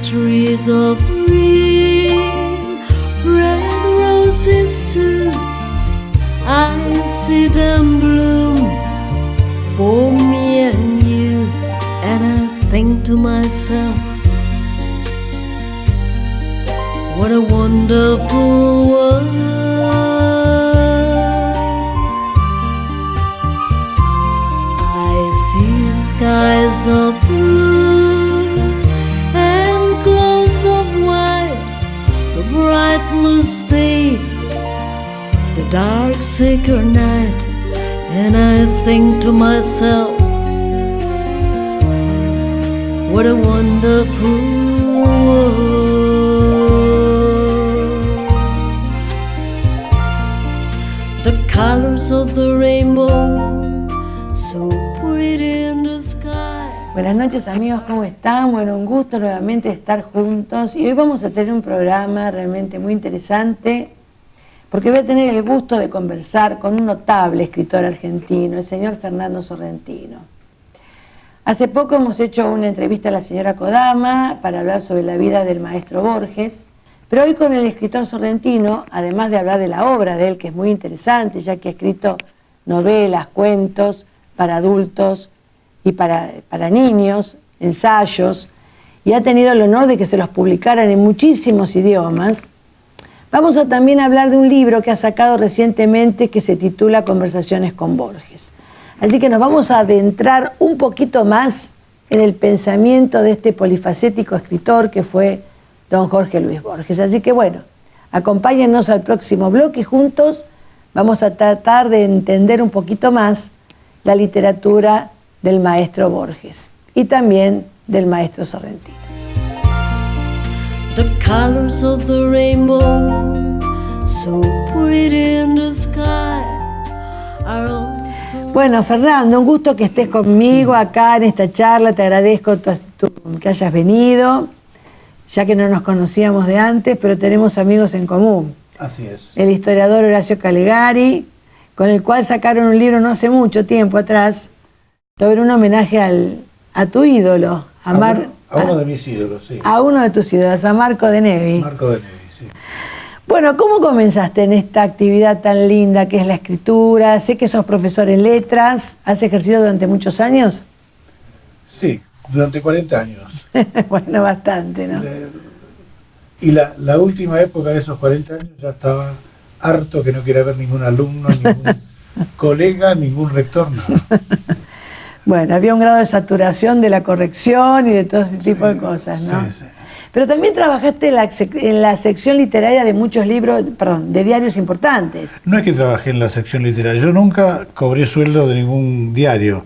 trees of green, red roses too, I see them bloom for me and you, and I think to myself, what a wonderful world. I see skies of blue and clouds of white, the bright blue sea, the dark sacred night, and I think to myself, what a wonderful world. The colors of the rainbow, so pretty in the sky. Buenas noches amigos, ¿cómo están? Bueno, un gusto nuevamente estar juntos y hoy vamos a tener un programa realmente muy interesante porque voy a tener el gusto de conversar con un notable escritor argentino, el señor Fernando Sorrentino. Hace poco hemos hecho una entrevista a la señora Kodama para hablar sobre la vida del maestro Borges, pero hoy con el escritor Sorrentino, además de hablar de la obra de él, que es muy interesante, ya que ha escrito novelas, cuentos para adultos y para niños, ensayos, y ha tenido el honor de que se los publicaran en muchísimos idiomas, vamos a también hablar de un libro que ha sacado recientemente que se titula Conversaciones con Borges. Así que nos vamos a adentrar un poquito más en el pensamiento de este polifacético escritor que fue don Jorge Luis Borges. Así que bueno, acompáñennos al próximo bloque y juntos vamos a tratar de entender un poquito más la literatura del maestro Borges y también del maestro Sorrentino. The colors of the rainbow, so pretty in the sky, are also... Bueno, Fernando, un gusto que estés conmigo acá en esta charla. Te agradezco que hayas venido, ya que no nos conocíamos de antes, pero tenemos amigos en común. Así es. El historiador Horacio Calegari, con el cual sacaron un libro no hace mucho tiempo atrás, sobre un homenaje a tu ídolo, a uno de mis ídolos, sí. A uno de tus ídolos, a Marco de Nevi. Marco de Nevi, sí. Bueno, ¿cómo comenzaste en esta actividad tan linda que es la escritura? Sé que sos profesor en letras, ¿has ejercido durante muchos años? Sí, durante 40 años. Bueno, bastante, ¿no? Y la última época de esos 40 años ya estaba harto que no quiera ver ningún alumno, ningún colega, ningún rector, nada. Bueno, había un grado de saturación de la corrección y de todo ese tipo de cosas, ¿no? Sí, sí. Pero también trabajaste en la sección literaria de muchos libros, perdón, de diarios importantes. No es que trabajé en la sección literaria, yo nunca cobré sueldo de ningún diario,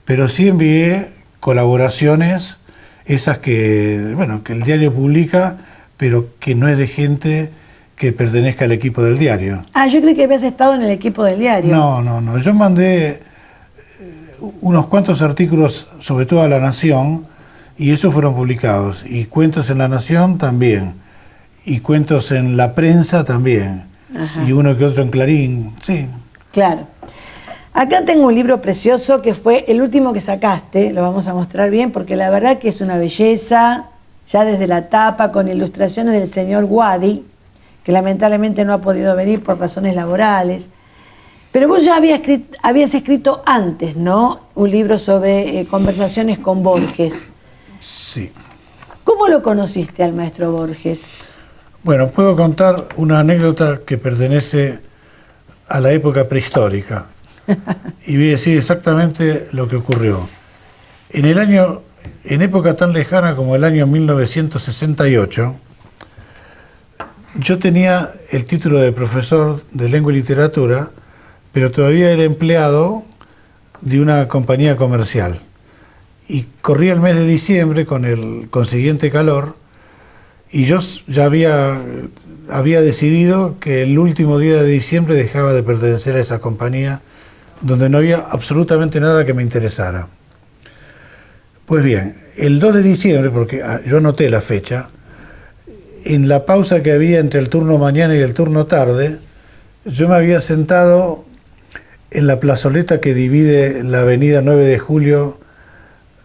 pero sí envié colaboraciones, esas que, bueno, que el diario publica, pero que no es de gente que pertenezca al equipo del diario. Ah, yo creí que habías estado en el equipo del diario. No, yo mandé unos cuantos artículos, sobre todo a La Nación, y esos fueron publicados, y cuentos en La Nación también, y cuentos en La Prensa también. Ajá. Y uno que otro en Clarín, sí. Claro. Acá tengo un libro precioso que fue el último que sacaste, lo vamos a mostrar bien, porque la verdad que es una belleza, ya desde la tapa, con ilustraciones del señor Guadi, que lamentablemente no ha podido venir por razones laborales. Pero vos ya habías escrito antes, ¿no? Un libro sobre conversaciones con Borges. Sí. ¿Cómo lo conociste al maestro Borges? Bueno, puedo contar una anécdota que pertenece a la época prehistórica. Y voy a decir exactamente lo que ocurrió. En época tan lejana como el año 1968, yo tenía el título de profesor de lengua y literatura, pero todavía era empleado de una compañía comercial. Y corría el mes de diciembre con el consiguiente calor, y yo ya había decidido que el último día de diciembre dejaba de pertenecer a esa compañía, donde no había absolutamente nada que me interesara. Pues bien, el 2 de diciembre, porque yo anoté la fecha, en la pausa que había entre el turno mañana y el turno tarde, yo me había sentado en la plazoleta que divide la avenida 9 de Julio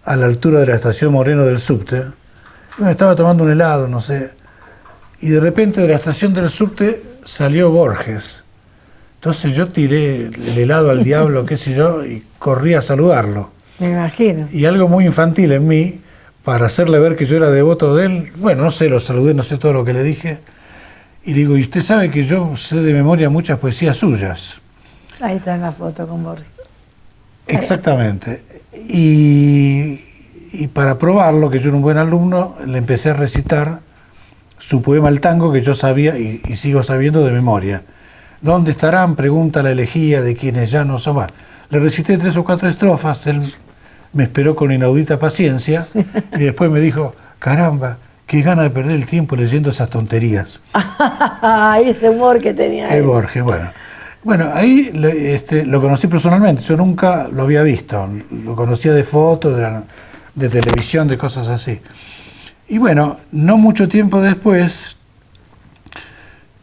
a la altura de la estación Moreno del subte, Bueno, estaba tomando un helado, no sé, y de repente de la estación del subte salió Borges. Entonces yo tiré el helado al diablo, qué sé yo, y corrí a saludarlo. Me imagino. Y algo muy infantil en mí, para hacerle ver que yo era devoto de él, bueno, no sé, lo saludé, no sé todo lo que le dije, y le digo, y usted sabe que yo sé de memoria muchas poesías suyas. Ahí está la foto con Borges. Exactamente. Y para probarlo, que yo era un buen alumno, le empecé a recitar su poema El Tango, que yo sabía y sigo sabiendo de memoria. ¿Dónde estarán? Pregunta la elegía de quienes ya no son más. Le recité 3 o 4 estrofas, él me esperó con inaudita paciencia y después me dijo, caramba, qué gana de perder el tiempo leyendo esas tonterías. Ese humor que tenía él. Borges, bueno. Bueno, ahí lo conocí personalmente, yo nunca lo había visto, lo conocía de fotos, de televisión, de cosas así. Y bueno, no mucho tiempo después,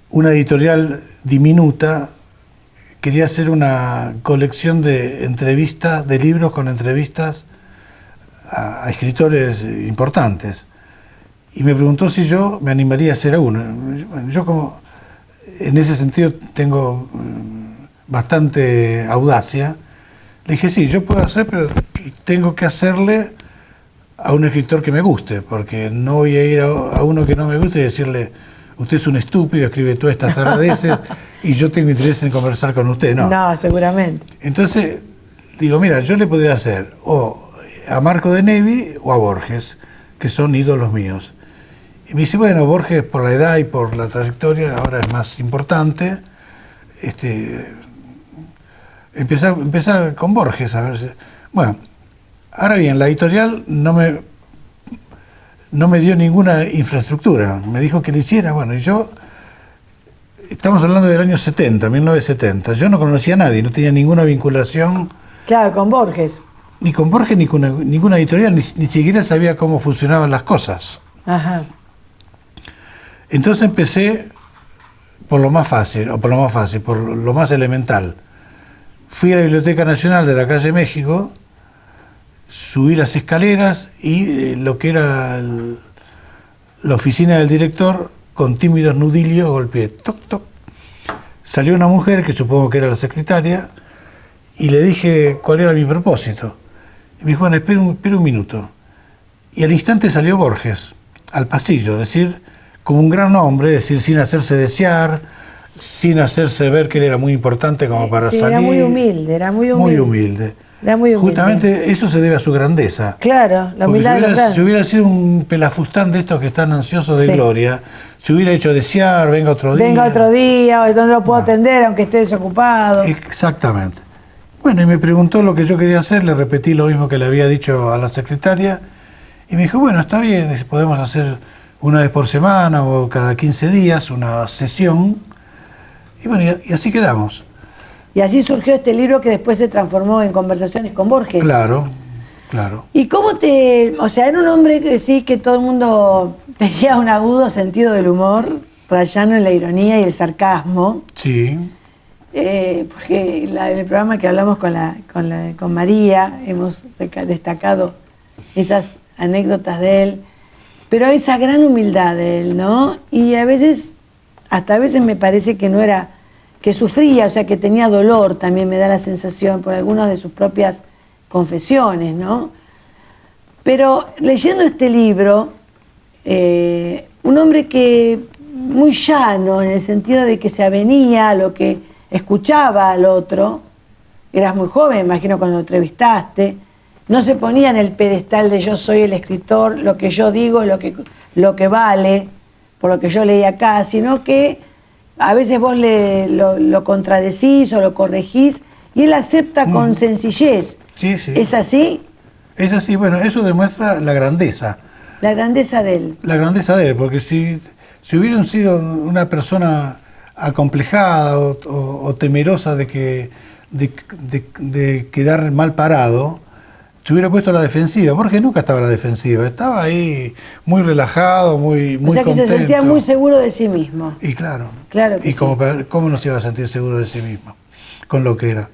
una editorial diminuta quería hacer una colección de entrevistas, de libros con entrevistas a escritores importantes. Y me preguntó si yo me animaría a hacer uno. Bueno, yo como en ese sentido tengo bastante audacia, le dije, sí, yo puedo hacer, pero tengo que hacerle a un escritor que me guste, porque no voy a ir a uno que no me guste y decirle, usted es un estúpido, escribe todas estas taradeces y yo tengo interés en conversar con usted. No. No, seguramente. Entonces, digo, mira, yo le podría hacer o a Marco de Nevi o a Borges, que son ídolos míos. Y me dice, bueno, Borges por la edad y por la trayectoria ahora es más importante. Empezar con Borges, a ver si... Bueno, ahora bien, la editorial no me dio ninguna infraestructura, me dijo que le hiciera, bueno, y yo, estamos hablando del año 70, 1970, yo no conocía a nadie, no tenía ninguna vinculación. Claro, con Borges. Ni con Borges, ni con ninguna editorial, ni siquiera sabía cómo funcionaban las cosas. Ajá. Entonces empecé por lo más fácil, por lo más elemental. Fui a la Biblioteca Nacional de la calle México, subí las escaleras y lo que era la oficina del director, con tímidos nudillos, golpeé, toc, toc. Salió una mujer, que supongo que era la secretaria, y le dije cuál era mi propósito. Y me dijo, bueno, espera un minuto. Y al instante salió Borges, al pasillo, decir, como un gran hombre, decir, sin hacerse desear, sin hacerse ver que él era muy importante como para salir. Era muy humilde, era muy humilde. Muy humilde. Era muy humilde. Justamente eso se debe a su grandeza. Claro, la humildad. Si hubiera sido un pelafustán de estos que están ansiosos de Sí. gloria, se hubiera hecho desear, venga otro día. Venga otro día, hoy no lo puedo atender aunque esté desocupado. Exactamente. Bueno, y me preguntó lo que yo quería hacer, le repetí lo mismo que le había dicho a la secretaria, y me dijo, bueno, está bien, podemos hacer una vez por semana o cada 15 días una sesión, y bueno, y así quedamos. Y así surgió este libro que después se transformó en Conversaciones con Borges. Claro, claro. ¿Y cómo o sea, era un hombre que sí, que todo el mundo tenía un agudo sentido del humor, rayano en la ironía y el sarcasmo? Sí. Porque en el programa que hablamos con María hemos destacado esas anécdotas de él, pero esa gran humildad de él, ¿no? Y hasta a veces me parece que no era, que sufría, o sea, que tenía dolor, también me da la sensación, por algunas de sus propias confesiones, ¿no? Pero leyendo este libro, un hombre que muy llano, en el sentido de que se avenía a lo que escuchaba al otro, eras muy joven, imagino, cuando lo entrevistaste, no se ponía en el pedestal de yo soy el escritor, lo que yo digo es lo que vale, por lo que yo leí acá, sino que a veces vos lo contradecís o lo corregís y él acepta con sencillez. Sí, sí. ¿Es así? Es así, bueno, eso demuestra la grandeza. La grandeza de él. La grandeza de él, porque si hubieran sido una persona acomplejada o temerosa de quedar mal parado, se hubiera puesto a la defensiva. Borges nunca estaba a la defensiva, estaba ahí muy relajado, muy contento. O sea que se sentía muy seguro de sí mismo. Y claro. Claro que y sí. ¿Cómo no se iba a sentir seguro de sí mismo? Con lo que era.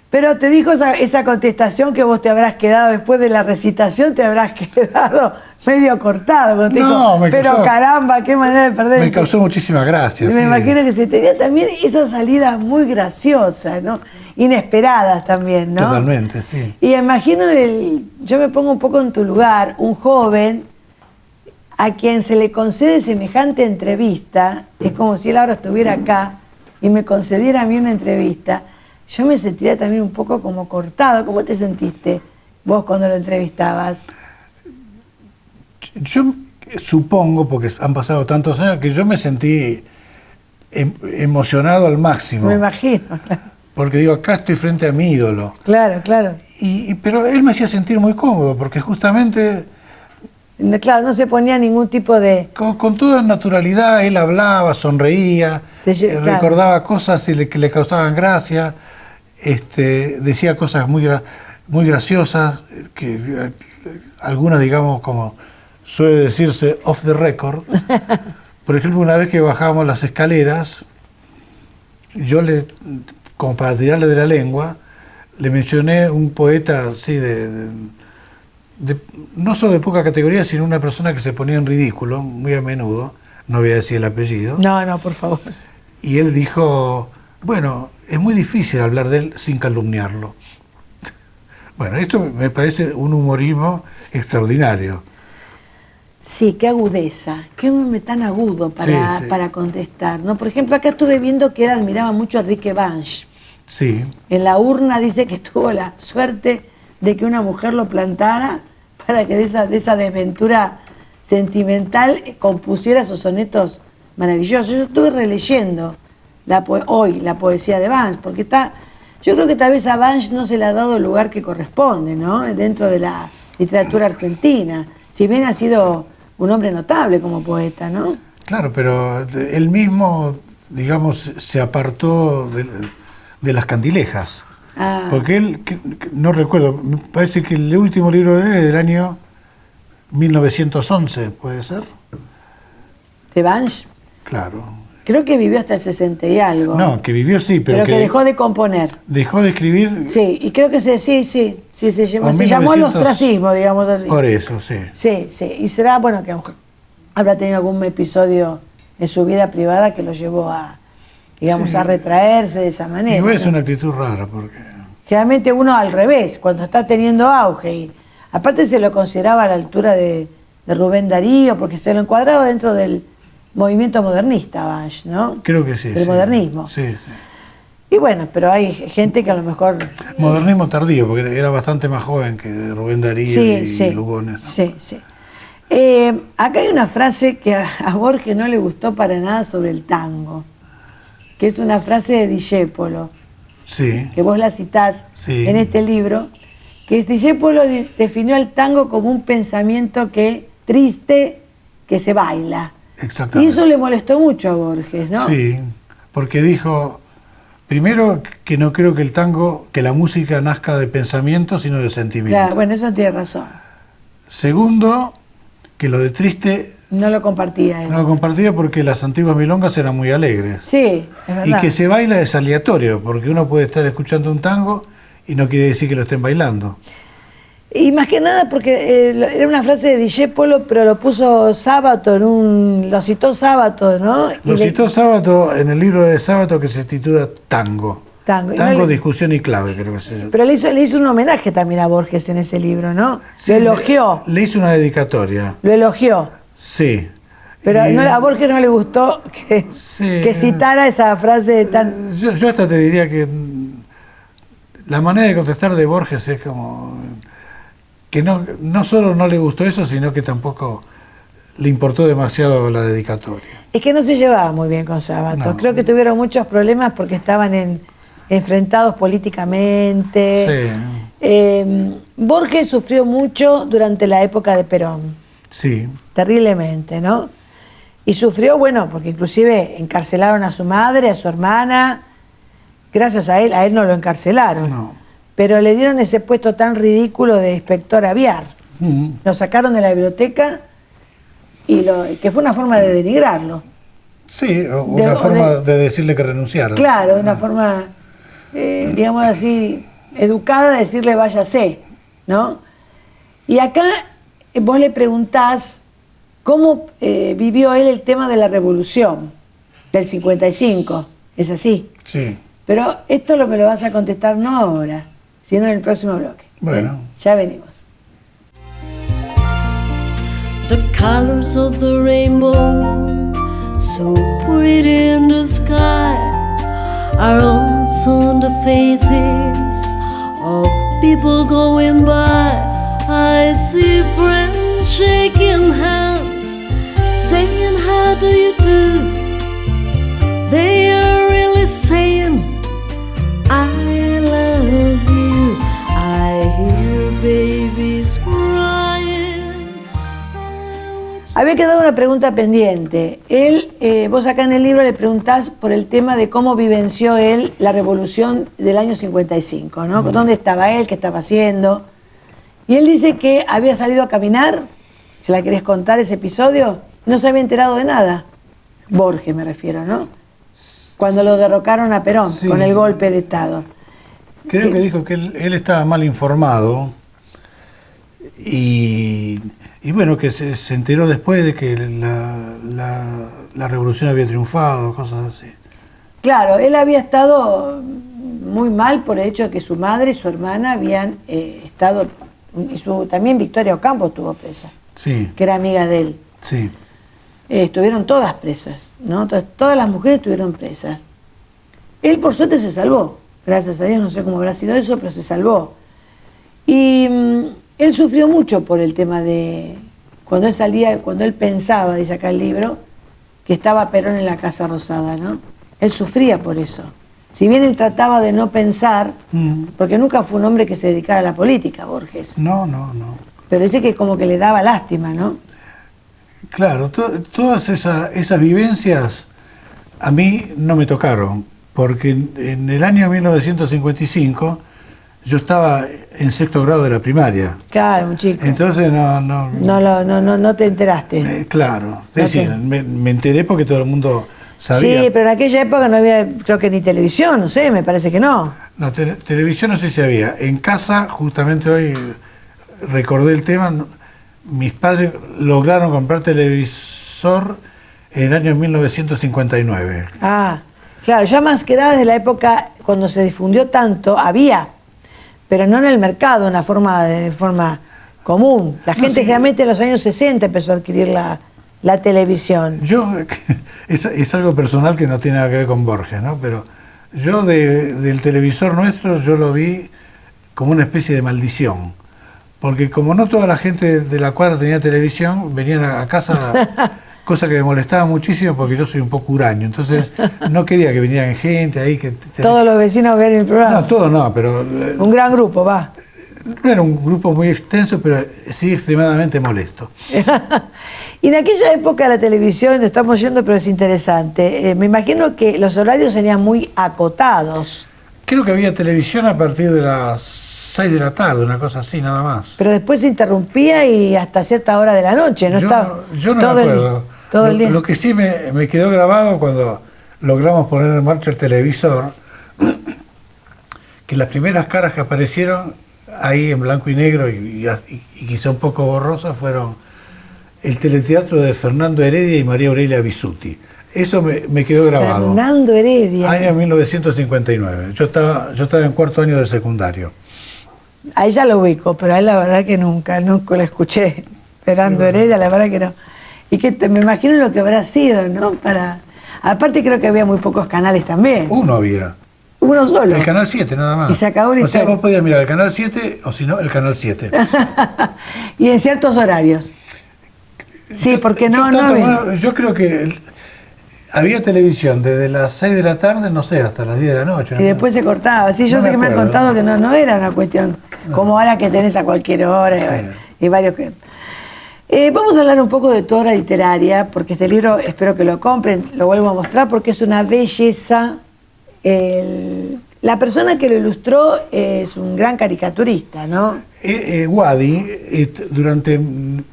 Pero te dijo esa contestación que vos te habrás quedado después de la recitación, te habrás quedado medio cortado. Cuando te No, dijo, me pero causó- caramba, qué manera de perder Me el causó muchísima gracia. Me sí. imagino que se tenía también esas salidas muy graciosas, ¿no? Inesperadas también, ¿no? Totalmente, sí. Y imagino, yo me pongo un poco en tu lugar, un joven a quien se le concede semejante entrevista, es como si él ahora estuviera acá y me concediera a mí una entrevista, yo me sentiría también un poco como cortado. ¿Cómo te sentiste vos cuando lo entrevistabas? Yo supongo, porque han pasado tantos años, que yo me sentí emocionado al máximo. Me imagino. Porque digo, acá estoy frente a mi ídolo. Claro, claro. Pero él me hacía sentir muy cómodo, porque justamente Claro, no se ponía ningún tipo de... con toda naturalidad él hablaba, sonreía, Claro. recordaba cosas que le causaban gracia, decía cosas muy graciosas, que algunas, digamos, como suele decirse, off the record. Por ejemplo, una vez que bajábamos las escaleras, yo como para tirarle de la lengua, le mencioné un poeta así no solo de poca categoría, sino una persona que se ponía en ridículo muy a menudo, no voy a decir el apellido, No, por favor. y él dijo, bueno, es muy difícil hablar de él sin calumniarlo. Bueno, esto me parece un humorismo extraordinario. Sí, qué agudeza, qué hombre tan agudo Sí. para contestar, ¿no? Por ejemplo, acá estuve viendo que él admiraba mucho a Enrique Banch. Sí, En la urna dice que tuvo la suerte de que una mujer lo plantara para que de esa desventura sentimental compusiera esos sonetos maravillosos. Yo estuve releyendo hoy la poesía de Banch, porque yo creo que tal vez a Banch no se le ha dado el lugar que corresponde, ¿no? Dentro de la literatura argentina, si bien ha sido un hombre notable como poeta, ¿no? claro, pero él mismo, digamos, se apartó de las candilejas. Ah, Porque él, no recuerdo, me parece que el último libro de él es del año 1911, ¿puede ser? de Banch, Claro. creo que vivió hasta el 60 y algo. No, que vivió sí, pero que dejó de componer. dejó de escribir Sí, y creo que se llamó O el 1900 ostracismo, digamos así. por eso, sí. Sí, y será, bueno, que habrá tenido algún episodio en su vida privada que lo llevó a, digamos, Sí. a retraerse de esa manera. Igual es ¿no? una actitud rara, porque... Generalmente uno al revés, cuando está teniendo auge, y aparte se lo consideraba a la altura de Rubén Darío, porque se lo encuadraba dentro del movimiento modernista, Banch, ¿no? Creo que sí. Del sí. modernismo. Sí, sí. Y bueno, pero hay gente que a lo mejor... Modernismo tardío, porque era bastante más joven que Rubén Darío y Lugones. ¿no? Sí. Acá hay una frase que a Borges no le gustó para nada sobre el tango, que es una frase de Discépolo, Sí, que vos la citás Sí. en este libro, que Discépolo definió el tango como un pensamiento triste que se baila. Y exactamente. eso le molestó mucho a Borges, ¿no? Sí, porque dijo, primero, que no creo que la música nazca de pensamiento, sino de sentimiento. Claro, bueno, eso tiene razón. Segundo, que lo de triste No lo compartía él. no lo compartía porque las antiguas milongas eran muy alegres. Sí, es Y verdad. que se baila es aleatorio, porque uno puede estar escuchando un tango y no quiere decir que lo estén bailando. Y más que nada porque era una frase de Discépolo, pero lo puso Sábato lo citó Sábato, ¿no? Y Lo citó Sábato en el libro de Sábato que se titula Tango. Tango. Y Tango, no le- discusión y clave, creo que se llama. Pero le hizo un homenaje también a Borges en ese libro, ¿no? Sí, lo elogió, Le hizo una dedicatoria. lo elogió. Sí. Pero Y- a Borges no le gustó Sí. que citara esa frase tan... Yo hasta te diría que la manera de contestar de Borges es como que no solo no le gustó eso, sino que tampoco le importó demasiado la dedicatoria. Es que no se llevaba muy bien con Sábato. No. Creo que tuvieron muchos problemas porque estaban enfrentados políticamente. Borges sufrió mucho durante la época de Perón. Sí, Terriblemente, ¿no? Y sufrió, bueno, porque inclusive encarcelaron a su madre, a su hermana. Gracias a él no lo encarcelaron. no. Pero le dieron ese puesto tan ridículo de inspector aviar. Mm, Lo sacaron de la biblioteca que fue una forma de denigrarlo. Sí, una forma de decirle que renunciara. Claro, de una forma, digamos así, educada de decirle váyase, ¿no? Y acá vos le preguntás cómo vivió él el tema de la revolución del 55. ¿Es así? Sí. Pero esto me lo vas a contestar no ahora, sino en el próximo bloque. Bueno. Ya venimos. The colors of the rainbow, so pretty in the sky, are also on the faces of people going by. I see friends shaking hands, saying how do you do. They are really saying I love you. I hear babies crying. Había quedado una pregunta pendiente. Vos acá en el libro le preguntás por el tema de cómo vivenció él la revolución del año 55, ¿no? ¿Dónde estaba él? ¿Qué estaba haciendo? Y él dice que había salido a caminar, si la querés contar ese episodio, no se había enterado de nada. Borges me refiero, ¿no? Cuando lo derrocaron a Perón, Sí. con el golpe de Estado. Creo que dijo que él estaba mal informado y bueno, que se enteró después de que la revolución había triunfado, cosas así. Claro, él había estado muy mal por el hecho de que su madre y su hermana habían estado, y también Victoria Ocampo estuvo presa, Sí, que era amiga de él. sí. Estuvieron todas presas, ¿no? Todas las mujeres estuvieron presas. Él por suerte se salvó, gracias a Dios, no sé cómo habrá sido eso, pero se salvó. Y él sufrió mucho por el tema de, cuando él salía, cuando él pensaba, dice acá el libro, que estaba Perón en la Casa Rosada, ¿no? Él sufría por eso. Si bien él trataba de no pensar, porque nunca fue un hombre que se dedicara a la política, Borges, No. pero dice que como que le daba lástima, ¿no? Claro, todas esas vivencias a mí no me tocaron, porque en el año 1955 yo estaba en 6º grado de la primaria. Claro, un chico. Entonces No te enteraste. claro, es decir, me enteré porque todo el mundo sabía. Sí, pero en aquella época no había, creo que ni televisión, no sé, me parece que no. No, televisión no sé si había. En casa, justamente hoy recordé el tema, mis padres lograron comprar televisor en el año 1959. Ah, claro, ya más que nada desde la época cuando se difundió tanto, había, pero no en el mercado, de forma común. La gente sí. generalmente en los años 60 empezó a adquirir la televisión. Yo, es algo personal que no tiene nada que ver con Borges, ¿no? Pero yo del televisor nuestro, yo lo vi como una especie de maldición. Porque como no toda la gente de la cuadra tenía televisión, venían a casa, cosa que me molestaba muchísimo porque yo soy un poco huraño. Entonces no quería que vinieran gente ahí. Todos los vecinos ver el programa. No, todos no, pero... Un gran grupo, va. No era un grupo muy extenso, pero sí extremadamente molesto. Y en aquella época la televisión, estamos yendo, pero es interesante. Me imagino que los horarios serían muy acotados. Creo que había televisión a partir de las 6 de la tarde, una cosa así, nada más. Pero después se interrumpía y hasta cierta hora de la noche, ¿no? Yo no todo me acuerdo. Todo el día. Lo que sí me quedó grabado cuando logramos poner en marcha el televisor, que las primeras caras que aparecieron ahí en blanco y negro y quizá un poco borrosas fueron el teleteatro de Fernando Heredia y María Aurelia Bisutti. Eso me quedó grabado. Fernando Heredia. Año 1959. Yo estaba en 4º año de secundario. Ahí ya lo ubico, pero a él la verdad que nunca lo escuché. Fernando Heredia, la verdad que no. Y que me imagino lo que habrá sido, ¿no? Aparte creo que había muy pocos canales también. Uno había. Uno solo. El Canal 7 nada más. Y se acabó la O sea, historia. vos podías mirar el Canal 7 o si no, el Canal 7. Y en ciertos horarios. Sí, porque no había. Yo creo que había televisión desde las 6 de la tarde, no sé, hasta las 10 de la noche. Y después se cortaba. Sí, yo No sé me que me han acuerdo. contado que no era una cuestión como ahora que tenés a cualquier hora y varios que... vamos a hablar un poco de tu obra literaria, porque este libro espero que lo compren, lo vuelvo a mostrar porque es una belleza. La persona que lo ilustró es un gran caricaturista, ¿no? Wadi, durante un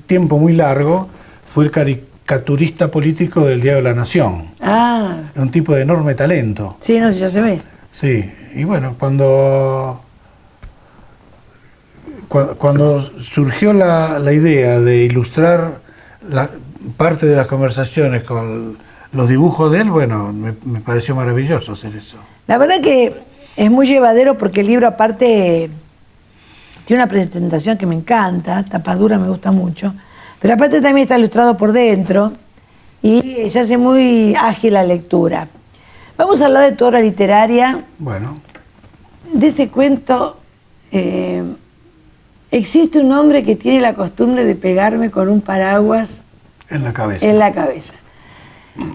tiempo muy largo, fue el caricaturista político del Diario de la Nación. Ah, Un tipo de enorme talento. sí, no sé, ya se ve. Sí, y bueno, cuando Cuando surgió la idea de ilustrar parte de las conversaciones con los dibujos de él, bueno, me pareció maravilloso hacer eso. La verdad que es muy llevadero porque el libro aparte tiene una presentación que me encanta, tapadura me gusta mucho, pero aparte también está ilustrado por dentro y se hace muy ágil la lectura. Vamos a hablar de tu obra literaria. Bueno. De ese cuento, existe un hombre que tiene la costumbre de pegarme con un paraguas en la cabeza. En la cabeza.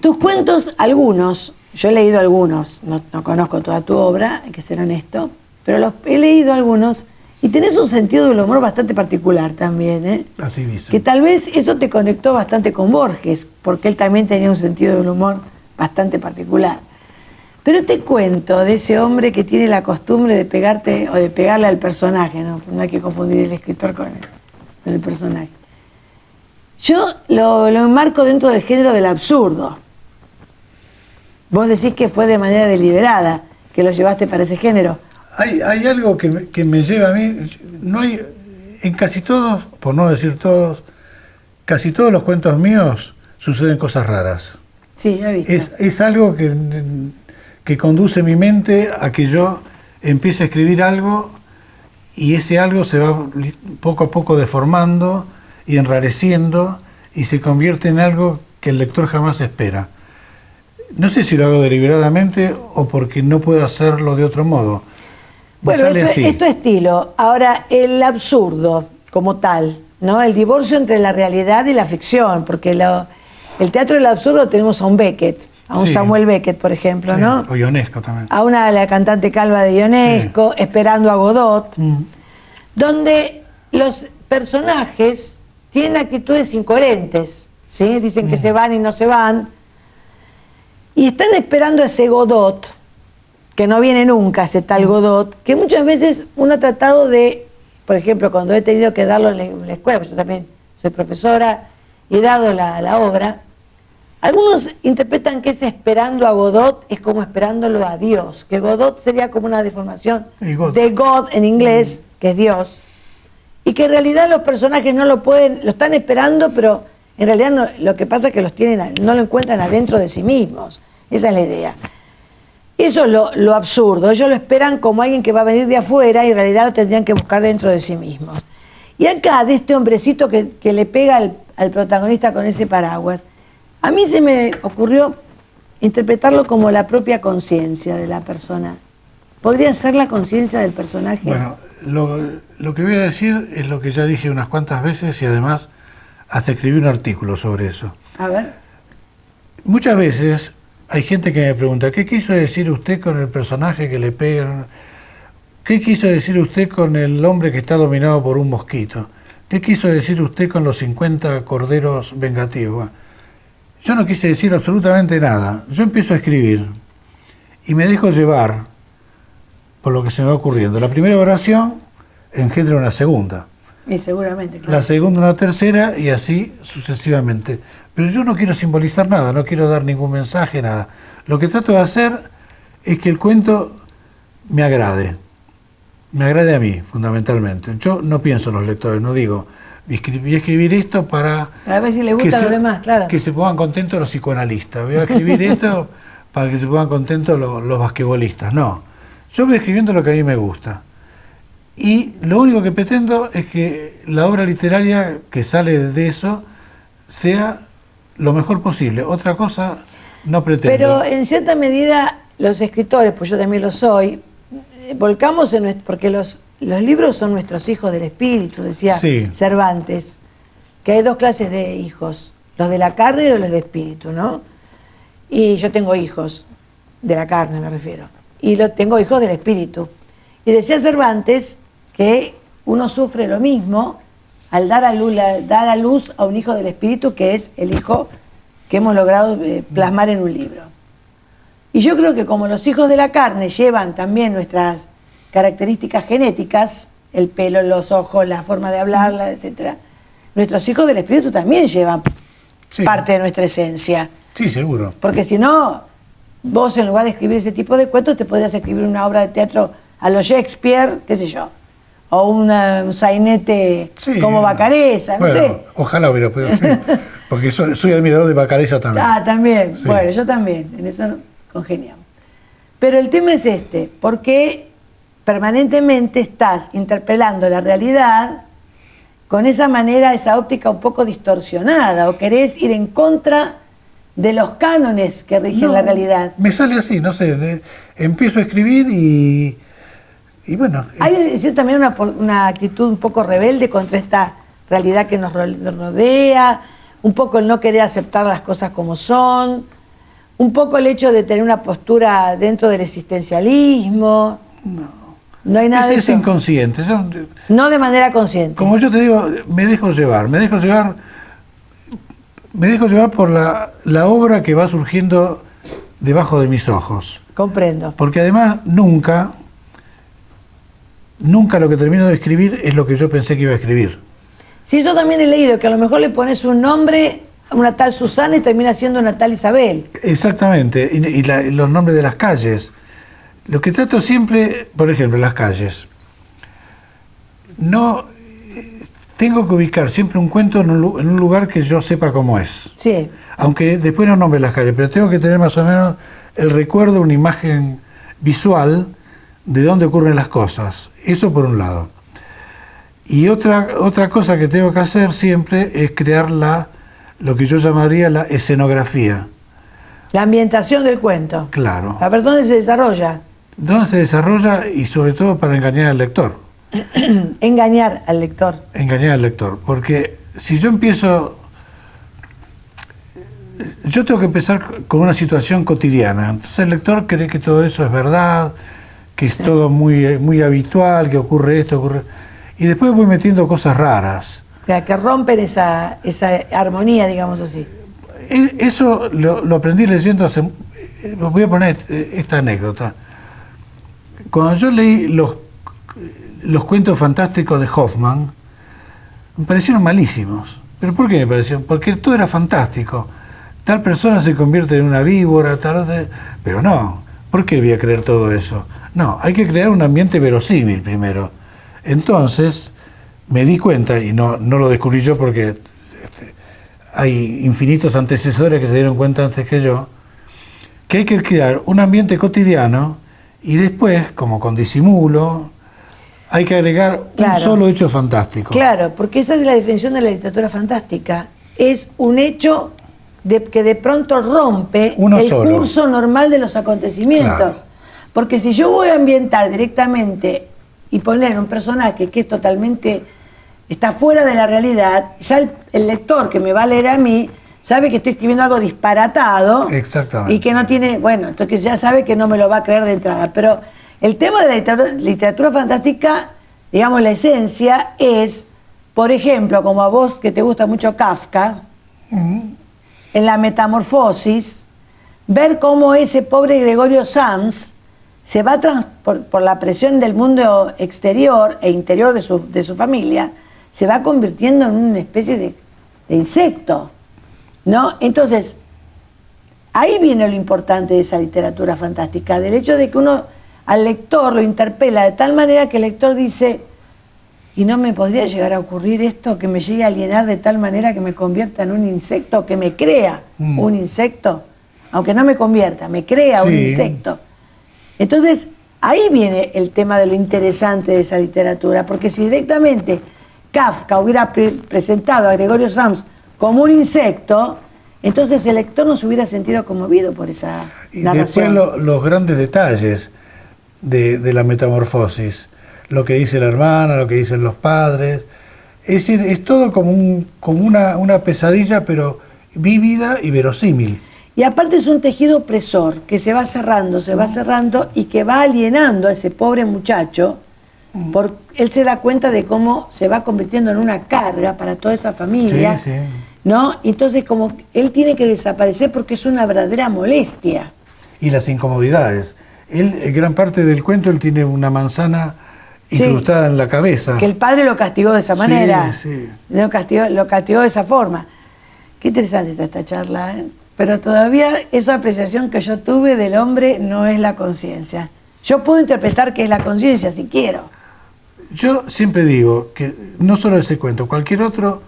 Tus cuentos, algunos, yo he leído algunos, no conozco toda tu obra, hay que ser honesto, pero he leído algunos y tenés un sentido del humor bastante particular también, ¿eh? Así dice. Que tal vez eso te conectó bastante con Borges, porque él también tenía un sentido del humor bastante particular. Pero te cuento de ese hombre que tiene la costumbre de pegarte o de pegarle al personaje, no hay que confundir el escritor con el personaje. Yo lo enmarco dentro del género del absurdo. Vos decís que fue de manera deliberada que lo llevaste para ese género. Hay algo que me lleva a mí, no hay, en casi todos, por no decir todos, casi todos los cuentos míos suceden cosas raras. Sí, ya viste. Es algo que conduce mi mente a que yo empiece a escribir algo y ese algo se va poco a poco deformando y enrareciendo y se convierte en algo que el lector jamás espera. No sé si lo hago deliberadamente o porque no puedo hacerlo de otro modo. Bueno, esto es tu estilo. Ahora, el absurdo como tal, ¿no? El divorcio entre la realidad y la ficción, porque el teatro del absurdo tenemos a un Beckett, a un Samuel Beckett, por ejemplo, ¿no? O Ionesco también. A la cantante calva de Ionesco, Esperando a Godot, donde los personajes tienen actitudes incoherentes, ¿sí? Dicen que se van y no se van, y están esperando a ese Godot, que no viene nunca, ese tal Godot, que muchas veces uno ha tratado de, por ejemplo, cuando he tenido que darlo en la escuela, yo también soy profesora y he dado la obra, algunos interpretan que ese esperando a Godot es como esperándolo a Dios, que Godot sería como una deformación de God en inglés, que es Dios, y que en realidad los personajes no lo están esperando, pero en realidad no, lo que pasa es que no lo encuentran adentro de sí mismos. Esa es la idea. Eso es lo absurdo. Ellos lo esperan como alguien que va a venir de afuera y en realidad lo tendrían que buscar dentro de sí mismos. Y acá, de este hombrecito que le pega al protagonista con ese paraguas, a mí se me ocurrió interpretarlo como la propia conciencia de la persona. ¿Podría ser la conciencia del personaje? Bueno, lo que voy a decir es lo que ya dije unas cuantas veces y además hasta escribí un artículo sobre eso. A ver. Muchas veces hay gente que me pregunta, ¿qué quiso decir usted con el personaje que le pegan? ¿Qué quiso decir usted con el hombre que está dominado por un mosquito? ¿Qué quiso decir usted con los 50 corderos vengativos? Bueno, yo no quise decir absolutamente nada. Yo empiezo a escribir y me dejo llevar por lo que se me va ocurriendo. La primera oración engendra una segunda. Y seguramente, claro. La segunda una tercera y así sucesivamente. Pero yo no quiero simbolizar nada, no quiero dar ningún mensaje, nada. Lo que trato de hacer es que el cuento me agrade a mí, fundamentalmente. Yo no pienso en los lectores, no digo, voy a escribir esto para ver si les gusta a los demás, claro. Que se pongan contentos los psicoanalistas, voy a escribir esto para que se pongan contentos los basquetbolistas. No, yo voy escribiendo lo que a mí me gusta. Y lo único que pretendo es que la obra literaria que sale de eso sea lo mejor posible. Otra cosa no pretendo. Pero en cierta medida los escritores, pues yo también lo soy, volcamos porque los libros son nuestros hijos del espíritu, decía Cervantes, que hay dos clases de hijos, los de la carne y los de espíritu, ¿no? Y yo tengo hijos, de la carne me refiero, y tengo hijos del espíritu. Y decía Cervantes que uno sufre lo mismo al dar a luz a un hijo del espíritu, que es el hijo que hemos logrado plasmar en un libro. Y yo creo que como los hijos de la carne llevan también nuestras características genéticas, el pelo, los ojos, la forma de hablar, etc., nuestros hijos del espíritu también llevan parte de nuestra esencia. Sí, seguro. Porque si no, vos en lugar de escribir ese tipo de cuentos, te podrías escribir una obra de teatro a lo Shakespeare, qué sé yo, o un sainete Sí, como Bacareza, no bueno, sé. Ojalá hubiera podido, sí, porque soy admirador de Bacareza también. Ah, también. Sí. Bueno, yo también, en eso congeniamos. Pero el tema es este, porque permanentemente estás interpelando la realidad con esa manera, esa óptica un poco distorsionada, o querés ir en contra de los cánones que rigen la realidad. Me sale así, no sé, empiezo a escribir y bueno. Hay decir, también una actitud un poco rebelde contra esta realidad que nos rodea, un poco el no querer aceptar las cosas como son, un poco el hecho de tener una postura dentro del existencialismo. No hay nada de es eso. inconsciente. No de manera consciente. Como yo te digo, me dejo llevar por la obra que va surgiendo debajo de mis ojos. Comprendo. Porque además nunca lo que termino de escribir es lo que yo pensé que iba a escribir. Sí, yo también he leído que a lo mejor le pones un nombre a una tal Susana y termina siendo una tal Isabel. Exactamente, y los nombres de las calles. Lo que trato siempre, por ejemplo, las calles. No tengo que ubicar siempre un cuento en un lugar que yo sepa cómo es. Sí. Aunque después no nombre las calles, pero tengo que tener más o menos el recuerdo, una imagen visual de dónde ocurren las cosas. Eso por un lado. Y otra cosa que tengo que hacer siempre es crear lo que yo llamaría la escenografía. La ambientación del cuento. Claro. A ver, ¿dónde se desarrolla? ¿Dónde se desarrolla? Y sobre todo para engañar al lector. Engañar al lector. Engañar al lector. Porque si yo empiezo... Yo tengo que empezar con una situación cotidiana. Entonces el lector cree que todo eso es verdad, que es todo muy, muy habitual, que ocurre esto, ocurre... Y después voy metiendo cosas raras. Que rompen esa armonía, digamos así. Eso lo aprendí leyendo hace... Voy a poner esta anécdota. Cuando yo leí los cuentos fantásticos de Hoffman, me parecieron malísimos. ¿Pero por qué me parecieron? Porque todo era fantástico. Tal persona se convierte en una víbora, tal otra... Pero no, ¿por qué voy a creer todo eso? No, hay que crear un ambiente verosímil primero. Entonces, me di cuenta, y no lo descubrí yo porque hay infinitos antecesores que se dieron cuenta antes que yo, que hay que crear un ambiente cotidiano y después, como con disimulo, hay que agregar un solo hecho fantástico. Claro, porque esa es la definición de la literatura fantástica. Es un hecho que de pronto rompe el curso normal de los acontecimientos. Claro. Porque si yo voy a ambientar directamente y poner un personaje que es totalmente, está fuera de la realidad, ya el lector que me va a leer a mí sabe que estoy escribiendo algo disparatado. Exactamente. Y que no tiene, bueno, entonces ya sabe que no me lo va a creer de entrada. Pero el tema de la literatura fantástica, digamos, la esencia es, por ejemplo, como a vos que te gusta mucho Kafka, en la Metamorfosis, ver cómo ese pobre Gregorio Sams se va por la presión del mundo exterior e interior de su familia, se va convirtiendo en una especie de insecto, ¿no? Entonces, ahí viene lo importante de esa literatura fantástica, del hecho de que uno al lector lo interpela de tal manera que el lector dice, ¿y no me podría llegar a ocurrir esto, que me llegue a alienar de tal manera que me convierta en un insecto, que me crea un insecto? Aunque no me convierta, me crea un insecto. Entonces, ahí viene el tema de lo interesante de esa literatura, porque si directamente Kafka hubiera presentado a Gregorio Sams como un insecto, entonces el lector no se hubiera sentido conmovido por esa narración. Y después los grandes detalles de la Metamorfosis, lo que dice la hermana, lo que dicen los padres, es decir, es todo como una pesadilla, pero vívida y verosímil. Y aparte es un tejido opresor que se va cerrando y que va alienando a ese pobre muchacho. Él se da cuenta de cómo se va convirtiendo en una carga para toda esa familia, ¿no? Entonces como él tiene que desaparecer porque es una verdadera molestia. Y las incomodidades. Él, gran parte del cuento, él tiene una manzana incrustada en la cabeza. Que el padre lo castigó de esa manera. Sí. Lo castigó de esa forma. Qué interesante está esta charla, ¿eh? Pero todavía esa apreciación que yo tuve del hombre no es la conciencia. Yo puedo interpretar que es la conciencia si quiero. Yo siempre digo que no solo ese cuento, cualquier otro,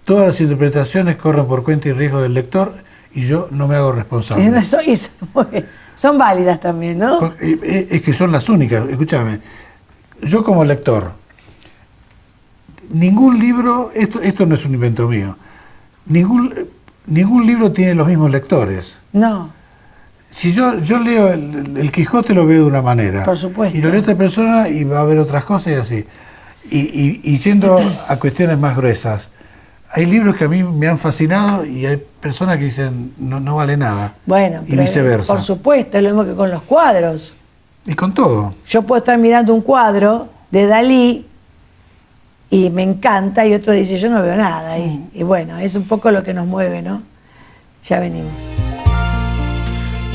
todas las interpretaciones corren por cuenta y riesgo del lector y yo no me hago responsable. Son válidas también, ¿no? Es que son las únicas. Escúchame, yo como lector, ningún libro, esto no es un invento mío, ningún libro tiene los mismos lectores. No. Si yo leo el Quijote, lo veo de una manera. Por supuesto. Y lo lee otra persona y va a ver otras cosas y así. Y yendo a cuestiones más gruesas, hay libros que a mí me han fascinado y hay personas que dicen no vale nada. Bueno, y viceversa. Por supuesto, es lo mismo que con los cuadros. Y con todo. Yo puedo estar mirando un cuadro de Dalí y me encanta y otro dice yo no veo nada. Y bueno, es un poco lo que nos mueve, ¿no? Ya venimos.